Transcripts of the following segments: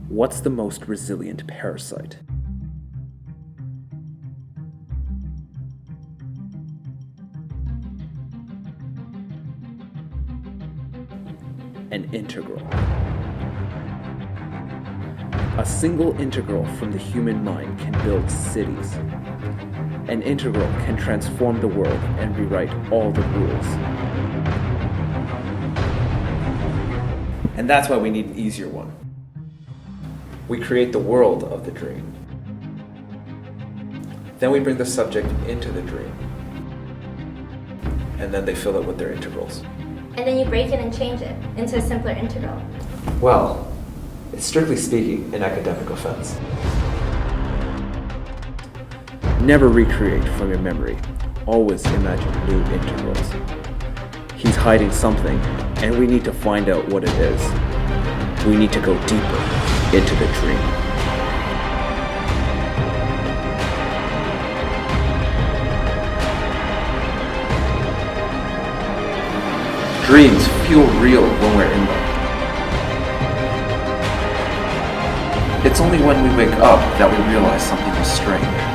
What's the most resilient parasite? An integral. A single integral from the human mind can build cities. An integral can transform the world and rewrite all the rules. And that's why we need an easier one. We create the world of the dream. Then we bring the subject into the dream. And then they fill it with their integrals. And then you break it and change it into a simpler integral. Well, it's strictly speaking an academic offense. Never recreate from your memory. Always imagine new integrals. He's hiding something, and we need to find out what it is. We need to go deeper into the dream. Dreams feel real when we're in them. It's only when we wake up that we realize something is strange.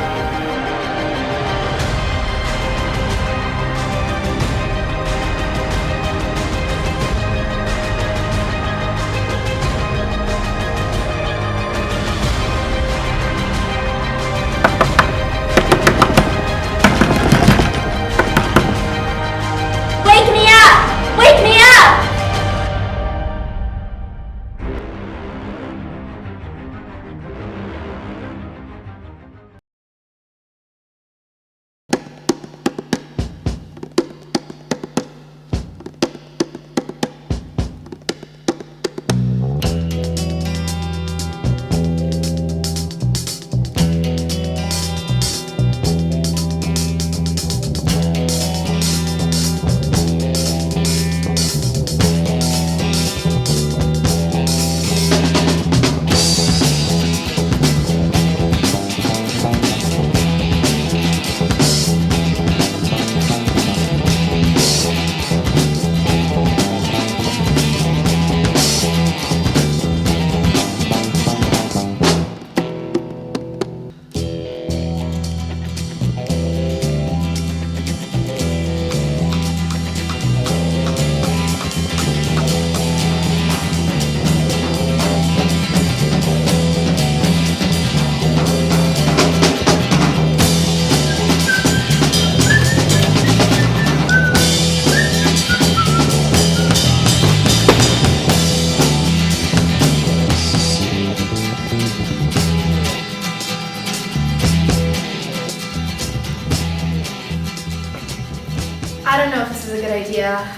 I don't know if this is a good idea.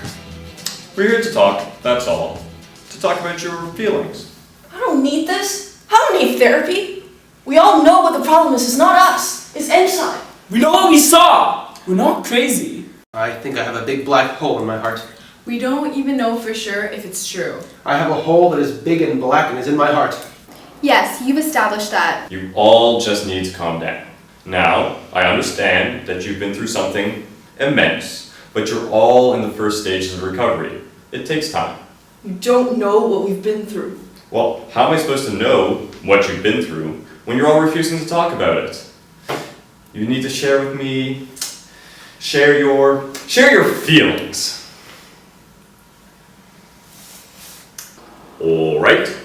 We're here to talk, that's all. To talk about your feelings. I don't need this. I don't need therapy. We all know what the problem is. It's not us. It's EngSci. We know what we saw! We're not crazy. I think I have a big black hole in my heart. We don't even know for sure if it's true. I have a hole that is big and black and is in my heart. Yes, you've established that. You all just need to calm down. Now, I understand that you've been through something immense, but you're all in the first stages of recovery. It takes time. You don't know what we've been through. Well, how am I supposed to know what you've been through when you're all refusing to talk about it? You need to share with me, share your feelings. Alright,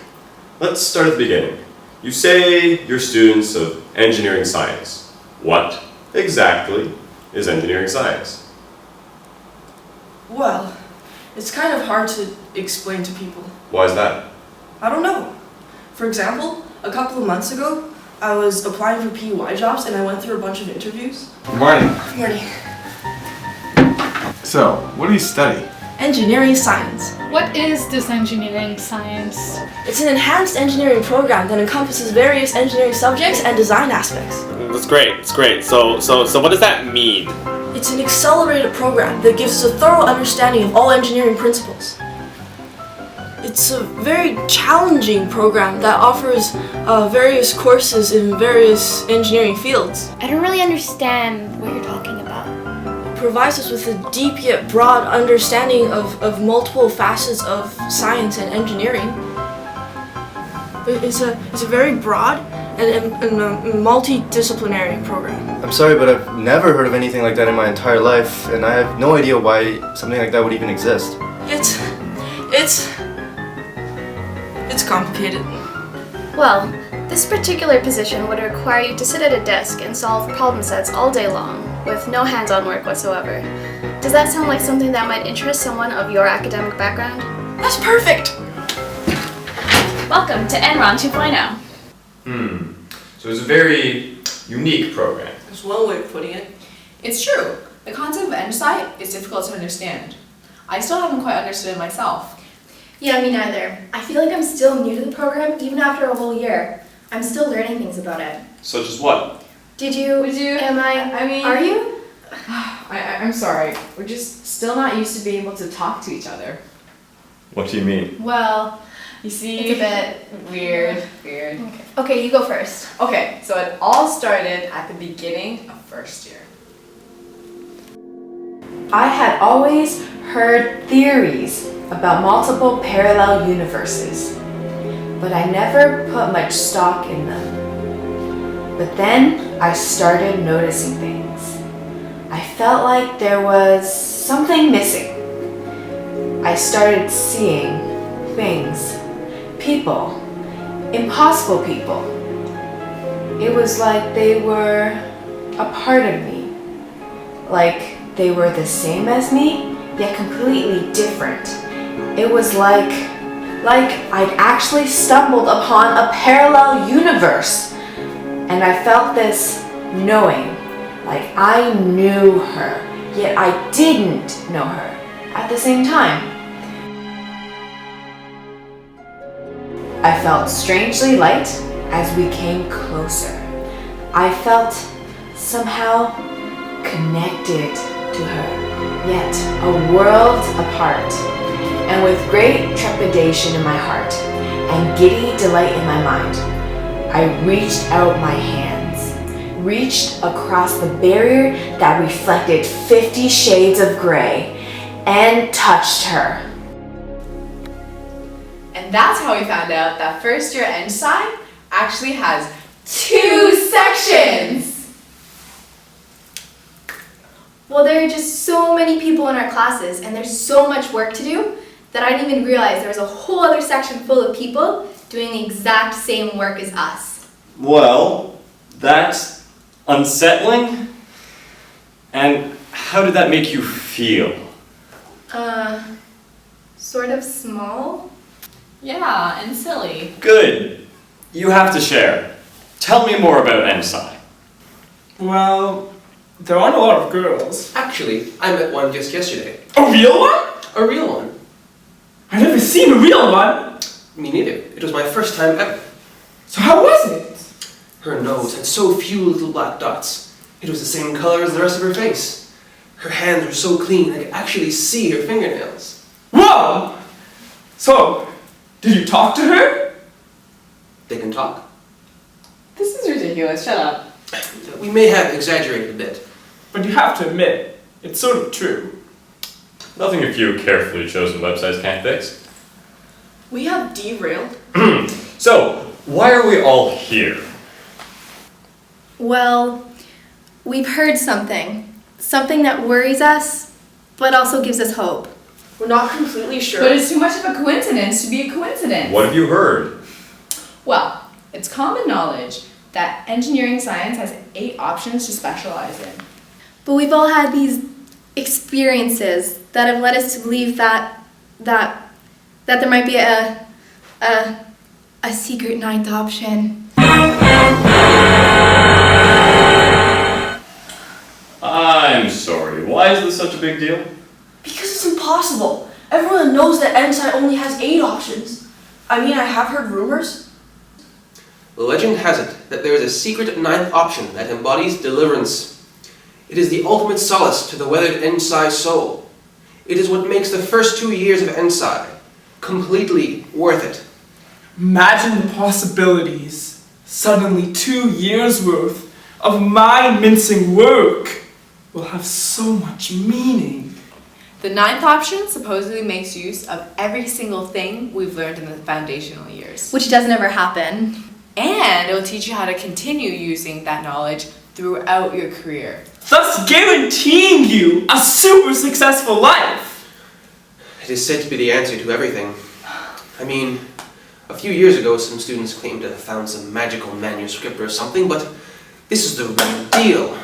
let's start at the beginning. You say you're students of engineering science. What exactly is engineering science? Well, it's kind of hard to explain to people. Why is that? I don't know. For example, a couple of months ago, I was applying for PUI jobs and I went through a bunch of interviews. Good morning. Good morning. So, what do you study? Engineering science. What is this engineering science? It's an enhanced engineering program that encompasses various engineering subjects and design aspects. That's great. It's great. So what does that mean? It's an accelerated program that gives us a thorough understanding of all engineering principles. It's a very challenging program that offers various courses in various engineering fields. I don't really understand what you're talking about. It provides us with a deep yet broad understanding of multiple facets of science and engineering. It's a very broad and multidisciplinary program. I'm sorry, but I've never heard of anything like that in my entire life, and I have no idea why something like that would even exist. It's complicated. Well, this particular position would require you to sit at a desk and solve problem sets all day long, with no hands-on work whatsoever. Does that sound like something that might interest someone of your academic background? That's perfect! Welcome to Enron 2.0. So it's a very unique program. That's one way of putting it. It's true. The concept of EngSci is difficult to understand. I still haven't quite understood it myself. Yeah, me neither. I feel like I'm still new to the program even after a whole year. I'm still learning things about it. Such as what? Would you? Am I mean... Are you? I'm sorry. We're just still not used to being able to talk to each other. What do you mean? Well, you see... It's a bit weird. Okay, you go first. Okay, so it all started at the beginning of first year. I had always heard theories about multiple parallel universes, but I never put much stock in them. But then I started noticing things. I felt like there was something missing. I started seeing things, people, impossible people. It was like they were a part of me, like they were the same as me, yet completely different. It was like I'd actually stumbled upon a parallel universe. And I felt this knowing, like I knew her, yet I didn't know her at the same time. I felt strangely light as we came closer. I felt somehow connected to her, yet a world apart. And with great trepidation in my heart and giddy delight in my mind, I reached out my hands, reached across the barrier that reflected 50 shades of gray, and touched her. And that's how we found out that first year EngSci actually has 2 sections! Well, there are just so many people in our classes, and there's so much work to do that I didn't even realize there was a whole other section full of people doing the exact same work as us. Well, that's unsettling. And how did that make you feel? Sort of small. Yeah, and silly. Good. You have to share. Tell me more about EngSci. Well, there aren't a lot of girls. Actually, I met one just yesterday. A real one? A real one. I've never seen a real one. Me neither. It was my first time ever. So how was it? Her nose had so few little black dots. It was the same color as the rest of her face. Her hands were so clean I could actually see her fingernails. Whoa! So, did you talk to her? They can talk. This is ridiculous, shut up. We may have exaggerated a bit. But you have to admit, it's sort of true. Nothing a few carefully chosen websites can't fix. We have derailed. So, why are we all here? Well, we've heard something. Something that worries us, but also gives us hope. We're not completely sure. But it's too much of a coincidence to be a coincidence. What have you heard? Well, it's common knowledge that engineering science has 8 options to specialize in. But we've all had these experiences that have led us to believe that there might be a secret 9th option. I'm sorry, why is this such a big deal? Because it's impossible. Everyone knows that EngSci only has 8 options. I mean, I have heard rumors. The legend has it that there is a secret 9th option that embodies deliverance. It is the ultimate solace to the weathered EngSci soul. It is what makes the first 2 years of EngSci completely worth it. Imagine the possibilities. Suddenly 2 years worth of mind-mincing work will have so much meaning. The 9th option supposedly makes use of every single thing we've learned in the foundational years. Which doesn't ever happen. And it will teach you how to continue using that knowledge throughout your career. Thus guaranteeing you a super successful life. It is said to be the answer to everything. I mean, a few years ago some students claimed to have found some magical manuscript or something, but this is the real deal.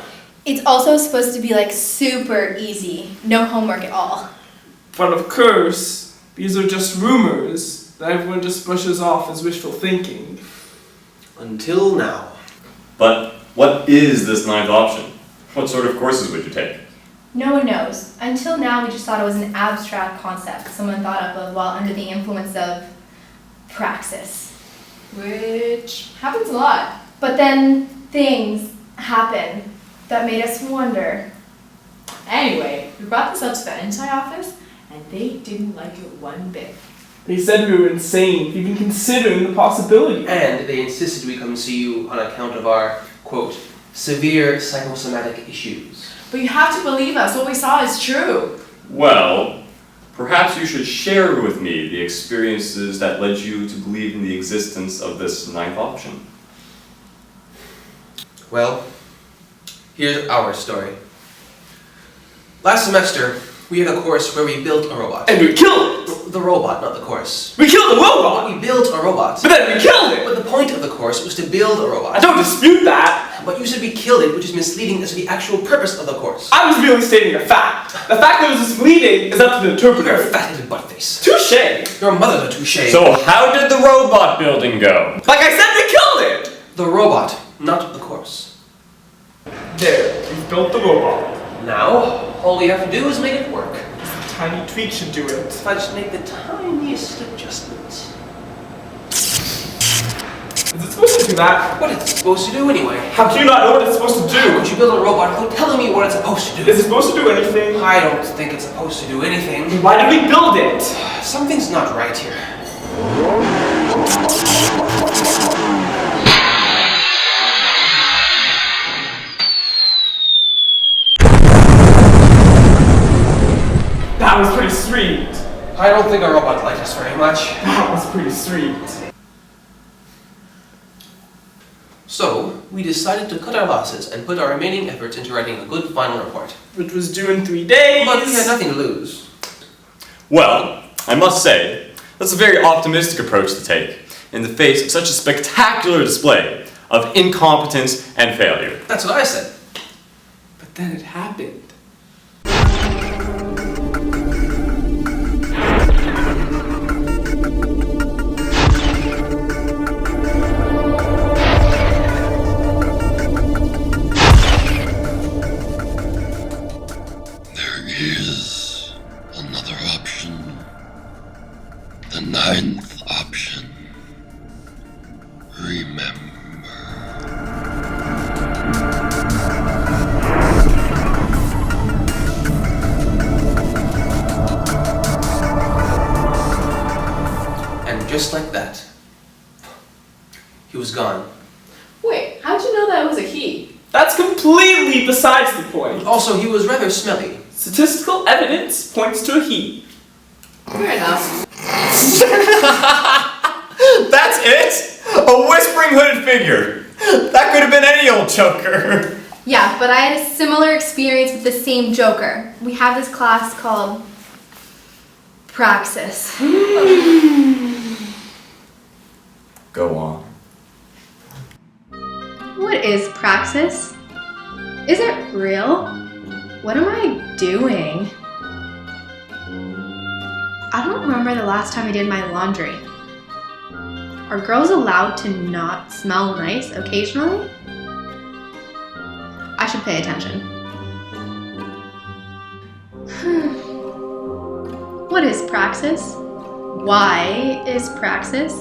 It's also supposed to be like super easy. No homework at all. But of course, these are just rumors that everyone just brushes off as wishful thinking. Until now. But what is this 9th option? What sort of courses would you take? No one knows. Until now, we just thought it was an abstract concept someone thought up of while under the influence of praxis. Which happens a lot. But then things happen that made us wonder. Anyway, we brought this up to the EngSci office, and they didn't like it one bit. They said we were insane, even considering the possibility. And they insisted we come see you on account of our, quote, severe psychosomatic issues. But you have to believe us. What we saw is true. Well, perhaps you should share with me the experiences that led you to believe in the existence of this 9th option. Well, here's our story. Last semester, we had a course where we built a robot. And we killed it! The robot, not the course. We killed the robot! We built a robot. But then we killed it! But the point of the course was to build a robot. I don't dispute that! But you said we killed it, which is misleading as to the actual purpose of the course. I was merely stating a fact. The fact that it was misleading is up to the interpreter. You're a fat-headed buttface. Touche! Your mother's a touche. So how did the robot building go? Like I said, we killed it! The robot, not the course. There, we've built the robot. Now, all we have to do is make it work. A tiny tweak should do it. If I just make the tiniest adjustment. Is it supposed to do that? What is it supposed to do anyway? How do you not know what it's supposed to do? Could you build a robot without telling me what it's supposed to do? Is it supposed to do anything? I don't think it's supposed to do anything. Why did we build it? Something's not right here. That was pretty sweet. I don't think our robot liked us very much. That was pretty sweet. So, we decided to cut our losses and put our remaining efforts into writing a good final report. Which was due in 3 days. But we had nothing to lose. Well, I must say, that's a very optimistic approach to take in the face of such a spectacular display of incompetence and failure. That's what I said. But then it happened. Is another option. The 9th option. Remember. And just like that, he was gone. Wait, how'd you know that was a he? That's completely besides the point. Also, he was rather smelly. Statistical evidence points to a he. Fair enough. That's it? A whispering hooded figure. That could have been any old Joker. Yeah, but I had a similar experience with the same Joker. We have this class called Praxis. Go on. What is Praxis? Is it real? What am I doing? I don't remember the last time I did my laundry. Are girls allowed to not smell nice occasionally? I should pay attention. What is Praxis? Why is Praxis?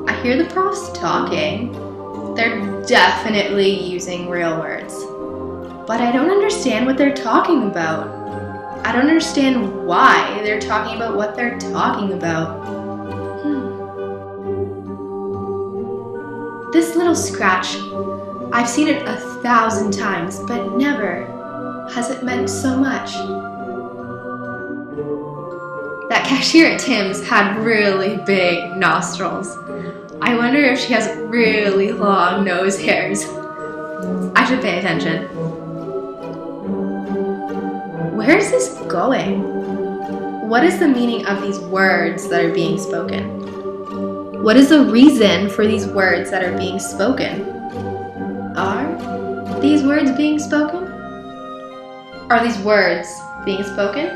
I hear the profs talking. They're definitely using real words. But I don't understand what they're talking about. I don't understand why they're talking about what they're talking about. This little scratch, I've seen it 1,000 times, but never has it meant so much. That cashier at Tim's had really big nostrils. I wonder if she has really long nose hairs. I should pay attention. Where is this going? What is the meaning of these words that are being spoken? What is the reason for these words that are being spoken? Are these words being spoken? Are these words being spoken?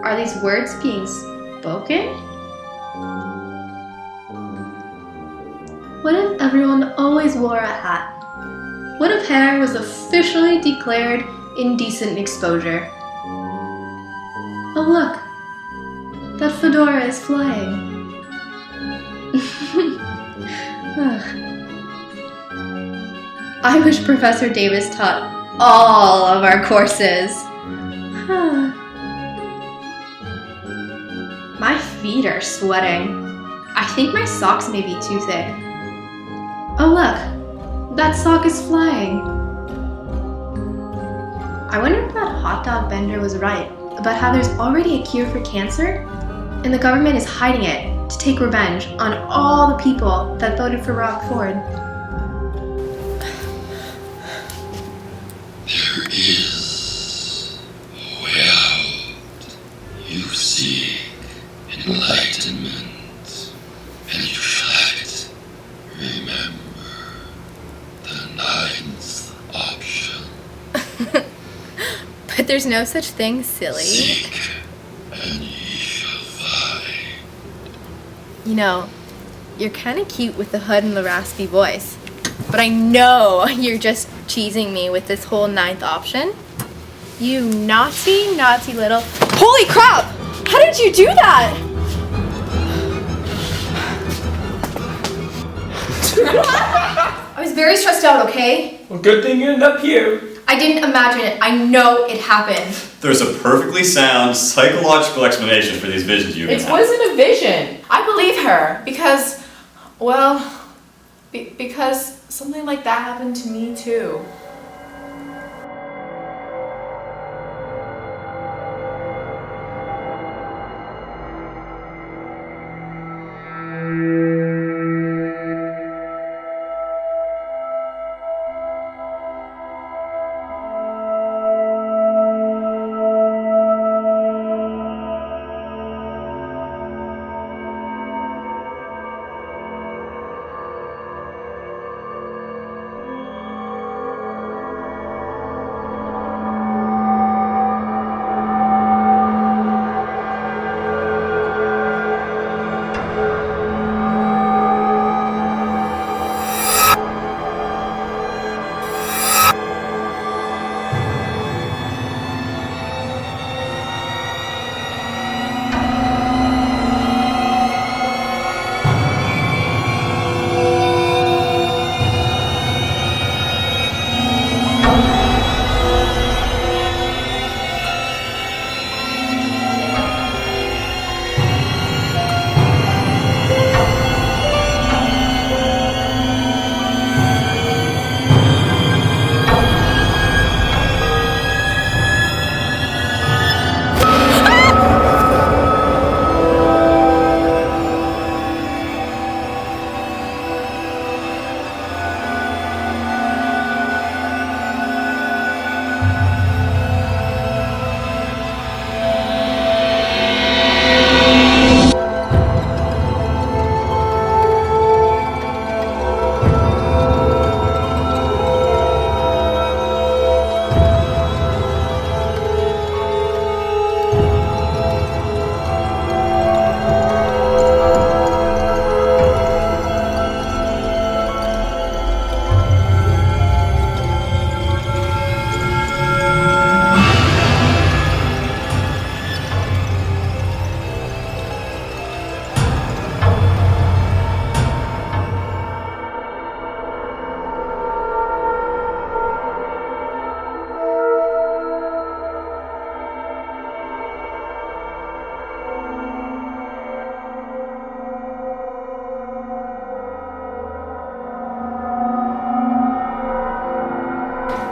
Are these words being spoken? What if everyone always wore a hat? What if hair was officially declared indecent exposure? Oh look, that fedora is flying. I wish Professor Davis taught all of our courses. My feet are sweating. I think my socks may be too thick. Oh look, that sock is flying. I wonder if that hot dog vendor was right about how there's already a cure for cancer and the government is hiding it to take revenge on all the people that voted for Rob Ford. There is a way out. You seek enlightenment, and you should remember the ninth option. But there's no such thing, silly. Seek, and ye shall find. You know, you're kind of cute with the hood and the raspy voice. But I know you're just cheesing me with this whole ninth option. You naughty, naughty little... Holy crap! How did you do that? I was very stressed out, okay? Well, good thing you ended up here. I didn't imagine it. I know it happened. There's a perfectly sound psychological explanation for these visions you've been It having. wasn't a vision. I believe her because, well, because something like that happened to me too.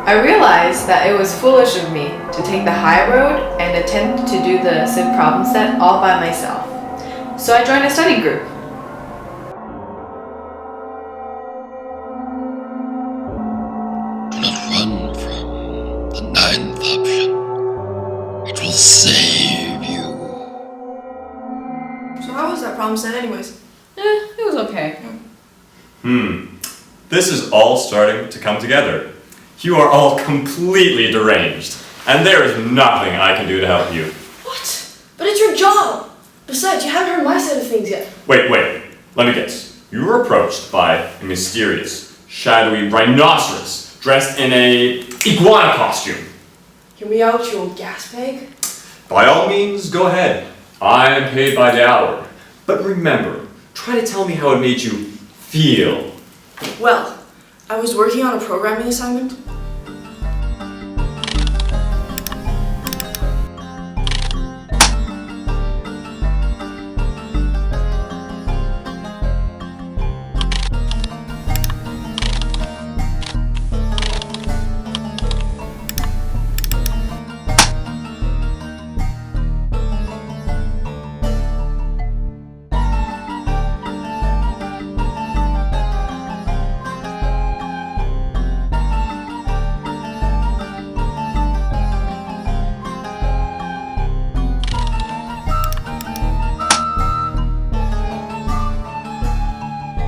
I realized that it was foolish of me to take the high road and attempt to do the civ problem set all by myself. So I joined a study group. Do not run from the ninth option. It will save you. So how was that problem set anyways? It was okay. This is all starting to come together. You are all completely deranged, and there is nothing I can do to help you. What? But it's your job! Besides, you haven't heard my side of things yet. Wait, let me guess. You were approached by a mysterious, shadowy rhinoceros dressed in a iguana costume. Hear me out, you old gas bag. By all means, go ahead. I am paid by the hour. But remember, try to tell me how it made you feel. Well, I was working on a programming assignment.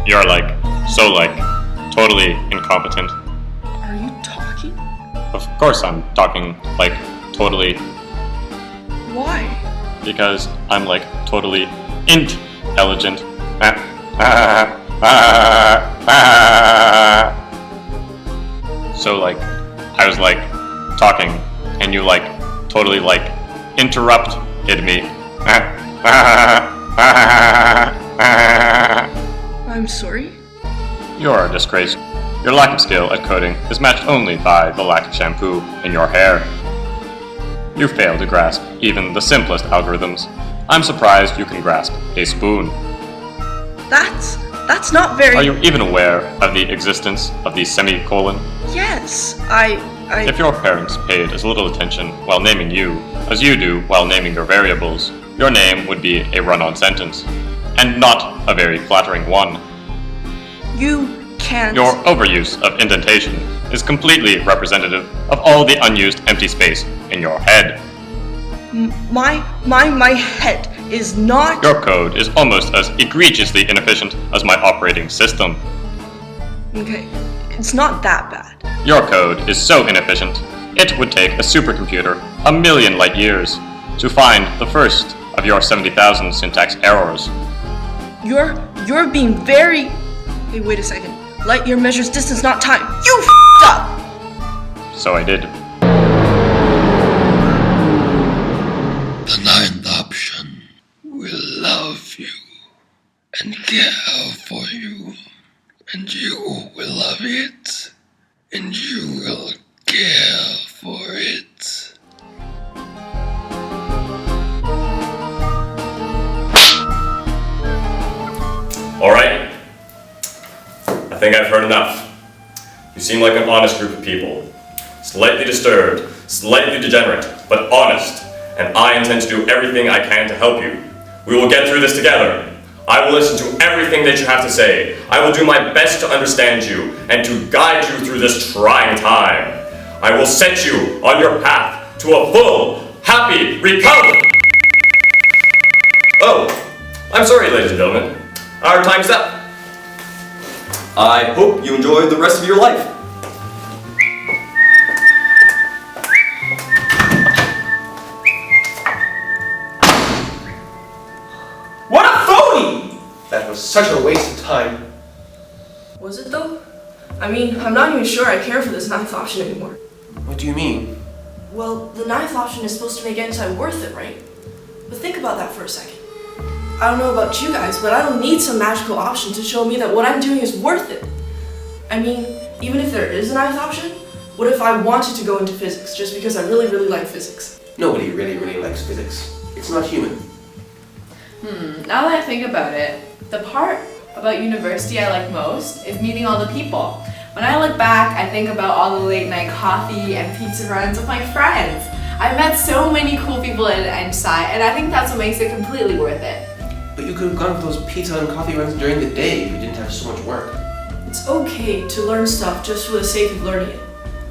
You're totally incompetent. Are you talking? Of course I'm talking, totally, Why? because I'm, totally intelligent. So, I was, talking, and you, totally, interrupted me. I'm sorry? You're a disgrace. Your lack of skill at coding is matched only by the lack of shampoo in your hair. You fail to grasp even the simplest algorithms. I'm surprised you can grasp a spoon. That's not very... Are you even aware of the existence of the semicolon? Yes, If your parents paid as little attention while naming you as you do while naming your variables, your name would be a run-on sentence, and not a very flattering one. You can't... Your overuse of indentation is completely representative of all the unused empty space in your head. My head is not... Your code is almost as egregiously inefficient as my operating system. Okay, it's not that bad. Your code is so inefficient, it would take a supercomputer 1,000,000 light years to find the first of your 70,000 syntax errors. You're being very... Hey, wait a second. Light year measures distance, not time. You f***ed up! So I did. The ninth option will love you and care for you, and you will love it, and you will care for it. Alright. I think I've heard enough. You seem like an honest group of people. Slightly disturbed, slightly degenerate, but honest. And I intend to do everything I can to help you. We will get through this together. I will listen to everything that you have to say. I will do my best to understand you and to guide you through this trying time. I will set you on your path to a full, happy recovery. Oh, I'm sorry, ladies and gentlemen. Our time's up. I hope you enjoy the rest of your life. What a phony! That was such a waste of time. Was it though? I mean, I'm not even sure I care for this ninth option anymore. What do you mean? Well, the ninth option is supposed to make EngSci worth it, right? But think about that for a second. I don't know about you guys, but I don't need some magical option to show me that what I'm doing is worth it. I mean, even if there is a ninth option, what if I wanted to go into physics just because I really, really like physics? Nobody really, really likes physics. It's not human. Now that I think about it, the part about university I like most is meeting all the people. When I look back, I think about all the late night coffee and pizza runs with my friends. I've met so many cool people in EngSci, and I think that's what makes it completely worth it. But you could have gone for those pizza and coffee runs during the day if you didn't have so much work. It's okay to learn stuff just for the sake of learning it.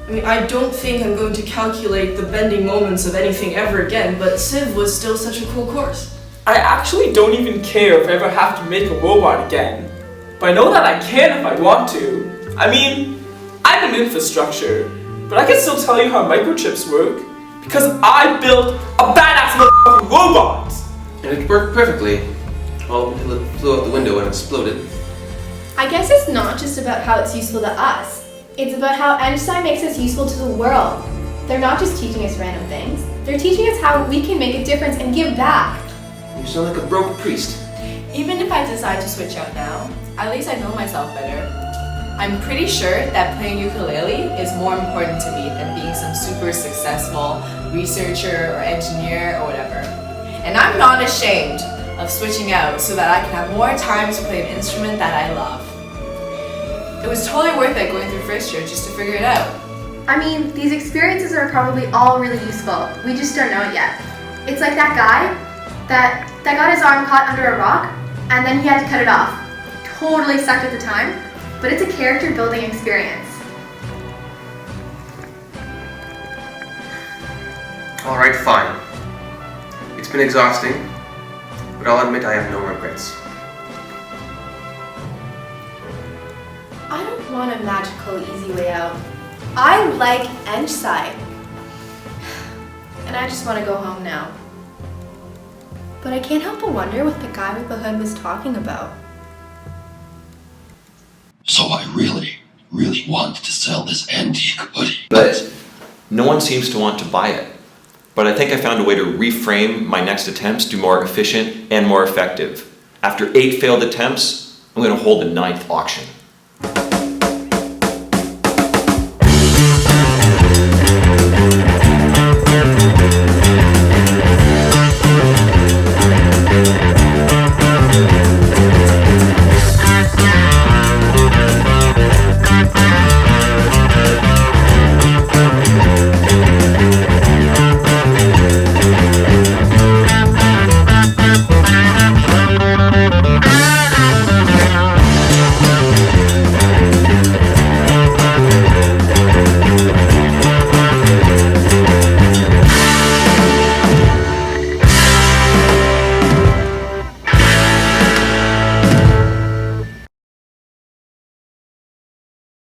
I mean, I don't think I'm going to calculate the bending moments of anything ever again, but Civ was still such a cool course. I actually don't even care if I ever have to make a robot again. But I know that I can if I want to. I mean, I'm in infrastructure, but I can still tell you how microchips work. Because I built a badass motherfucking robot! And it worked perfectly. Well, until it flew out the window and exploded. I guess it's not just about how it's useful to us. It's about how EngSci makes us useful to the world. They're not just teaching us random things. They're teaching us how we can make a difference and give back. You sound like a broke priest. Even if I decide to switch out now, at least I know myself better. I'm pretty sure that playing ukulele is more important to me than being some super successful researcher or engineer or whatever. And I'm not ashamed of switching out so that I can have more time to play an instrument that I love. It was totally worth it going through first year just to figure it out. I mean, these experiences are probably all really useful. We just don't know it yet. It's like that guy that got his arm caught under a rock and then he had to cut it off. Totally sucked at the time, but it's a character building experience. Alright, fine. It's been exhausting, but I'll admit I have no regrets. I don't want a magical, easy way out. I like EngSci. And I just want to go home now. But I can't help but wonder what the guy with the hood was talking about. So I really wanted to sell this antique hoodie. But no one seems to want to buy it. But I think I found a way to reframe my next attempts to be more efficient and more effective. After 8 failed attempts, I'm going to hold a 9th auction.